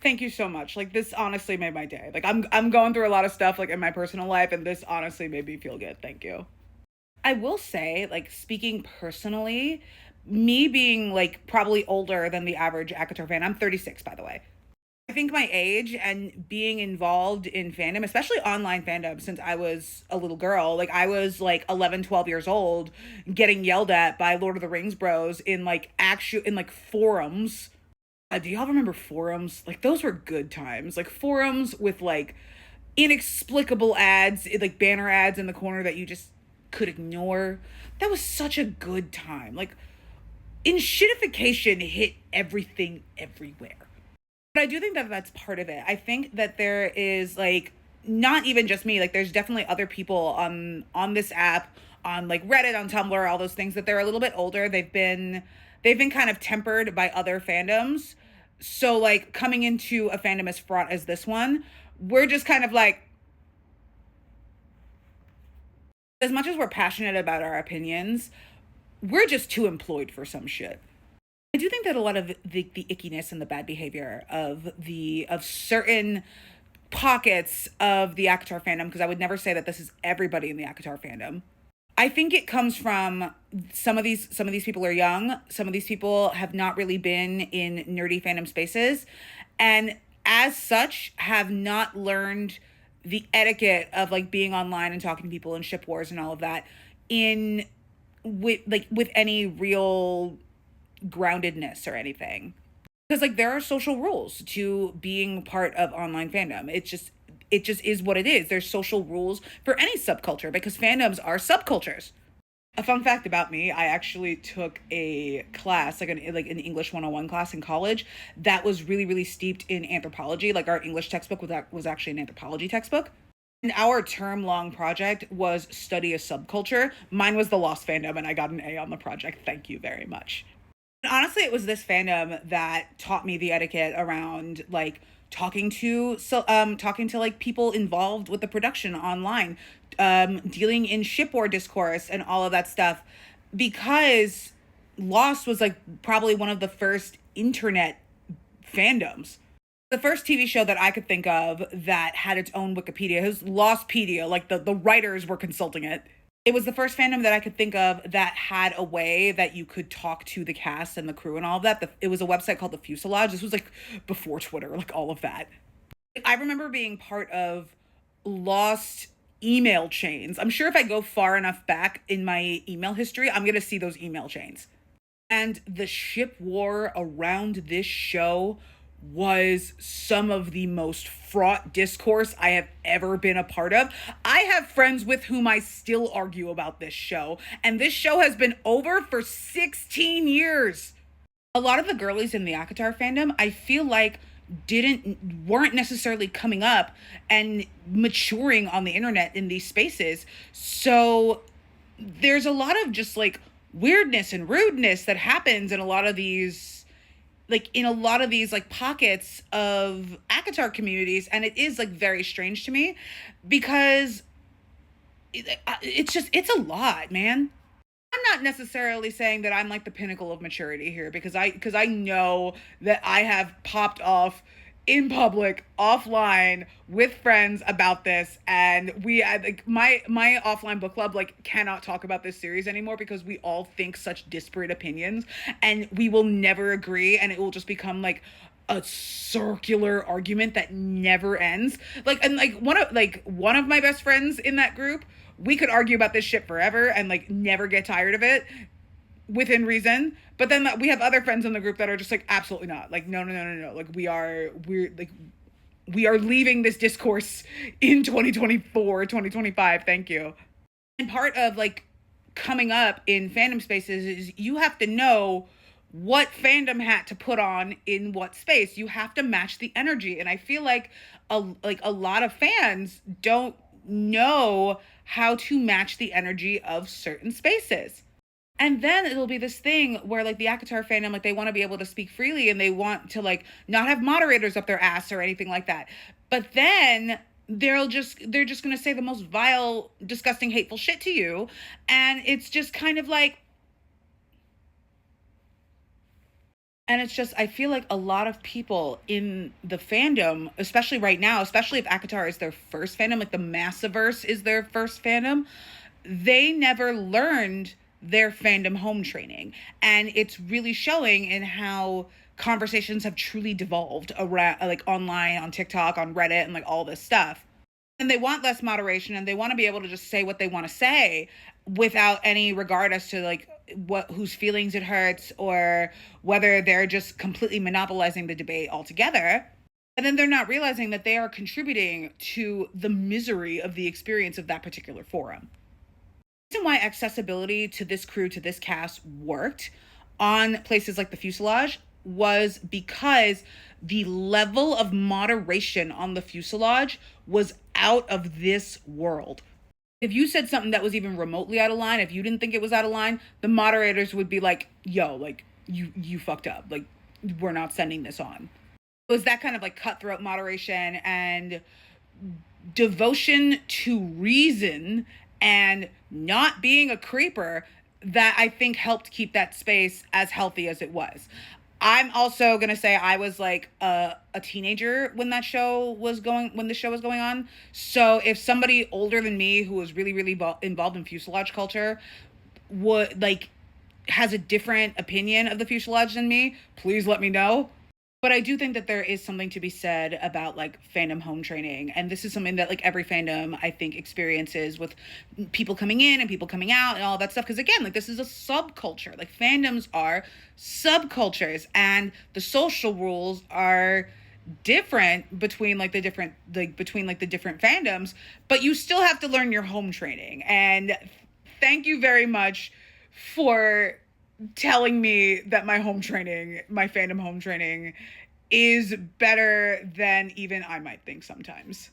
Thank you so much. Like, this honestly made my day. Like, I'm going through a lot of stuff, like, in my personal life, and this honestly made me feel good. Thank you. I will say, like, speaking personally, me being, like, probably older than the average ACOTAR fan. I'm 36, by the way. I think my age and being involved in fandom, especially online fandom, since I was a little girl, like I was like 11, 12 years old, getting yelled at by Lord of the Rings bros in like actual in like forums. Do y'all remember forums? Like those were good times. Like forums with like inexplicable ads, like banner ads in the corner that you just could ignore. That was such a good time. Like in shitification hit everything everywhere. But I do think that that's part of it. I think that there is like not even just me, like there's definitely other people on this app, on like Reddit, on Tumblr, all those things that they're a little bit older. They've been kind of tempered by other fandoms. So like coming into a fandom as fraught as this one, we're just kind of like, as much as we're passionate about our opinions, we're just too employed for some shit. I do think that a lot of the ickiness and the bad behavior of certain pockets of the ACOTAR fandom, because I would never say that this is everybody in the ACOTAR fandom. I think it comes from some of these people are young, some of these people have not really been in nerdy fandom spaces, and as such have not learned the etiquette of like being online and talking to people and ship wars and all of that in with any real groundedness or anything, because like there are social rules to being part of online fandom. It just is what it is. There's social rules for any subculture because fandoms are subcultures. A fun fact about me, I actually took a class, like an English 101 class in college that was really, really steeped in anthropology. Like our English textbook was actually an anthropology textbook. And our term long project was study a subculture. Mine was the Lost fandom, and I got an A on the project. Thank you very much. Honestly, it was this fandom that taught me the etiquette around like talking to like people involved with the production online, dealing in ship war discourse and all of that stuff, because Lost was like probably one of the first internet fandoms. The first TV show that I could think of that had its own Wikipedia. It was Lostpedia, like the writers were consulting it. It was the first fandom that I could think of that had a way that you could talk to the cast and the crew and all of that. It was a website called the Fuselage. This was like before Twitter, like all of that. I remember being part of Lost email chains. I'm sure if I go far enough back in my email history, I'm going to see those email chains. And the ship war around this show was some of the most fraught discourse I have ever been a part of. I have friends with whom I still argue about this show, and this show has been over for 16 years. A lot of the girlies in the ACOTAR fandom, I feel like weren't necessarily coming up and maturing on the internet in these spaces. So there's a lot of just like weirdness and rudeness that happens in a lot of these like pockets of ACOTAR communities, and it is like very strange to me because it's a lot, man. I'm not necessarily saying that I'm like the pinnacle of maturity here, because I know that I have popped off in public offline with friends about this, and like my offline book club like cannot talk about this series anymore because we all think such disparate opinions and we will never agree, and it will just become like a circular argument that never ends. Like, and like one of my best friends in that group, we could argue about this shit forever and like never get tired of it within reason. But then we have other friends in the group that are just like, absolutely not. Like, no, no, no, no, no. Like, we are leaving this discourse in 2024, 2025. Thank you. And part of like coming up in fandom spaces is you have to know what fandom hat to put on in what space. You have to match the energy. And I feel like a lot of fans don't know how to match the energy of certain spaces. And then it'll be this thing where like the ACOTAR fandom, like they want to be able to speak freely and they want to like not have moderators up their ass or anything like that. But then they're just going to say the most vile, disgusting, hateful shit to you. And it's just kind of like, And it's just, I feel like a lot of people in the fandom, especially right now, especially if Akatar is their first fandom, like the Massiverse is their first fandom, they never learned their fandom home training. And it's really showing in how conversations have truly devolved around, like online, on TikTok, on Reddit, and like all this stuff. And they want less moderation, and they want to be able to just say what they want to say without any regard as to like what whose feelings it hurts, or whether they're just completely monopolizing the debate altogether. And then they're not realizing that they are contributing to the misery of the experience of that particular forum. The reason why accessibility to this crew, to this cast, worked on places like the fuselage was because the level of moderation on the fuselage was out of this world. If you said something that was even remotely out of line, if you didn't think it was out of line, the moderators would be like, yo, like, you fucked up, like, we're not sending this on. It was that kind of like cutthroat moderation and devotion to reason and not being a creeper that I think helped keep that space as healthy as it was. I'm also gonna say I was like a teenager when that show was going when the show was going on. So if somebody older than me who was really involved in fuselage culture would like has a different opinion of the fuselage than me, please let me know. But I do think that there is something to be said about like fandom home training. And this is something that like every fandom I think experiences with people coming in and people coming out and all that stuff. Cause again, like this is a subculture. Like fandoms are subcultures, and the social rules are different between like the different fandoms, but you still have to learn your home training. And thank you very much for telling me that my home training, my fandom home training, is better than even I might think sometimes.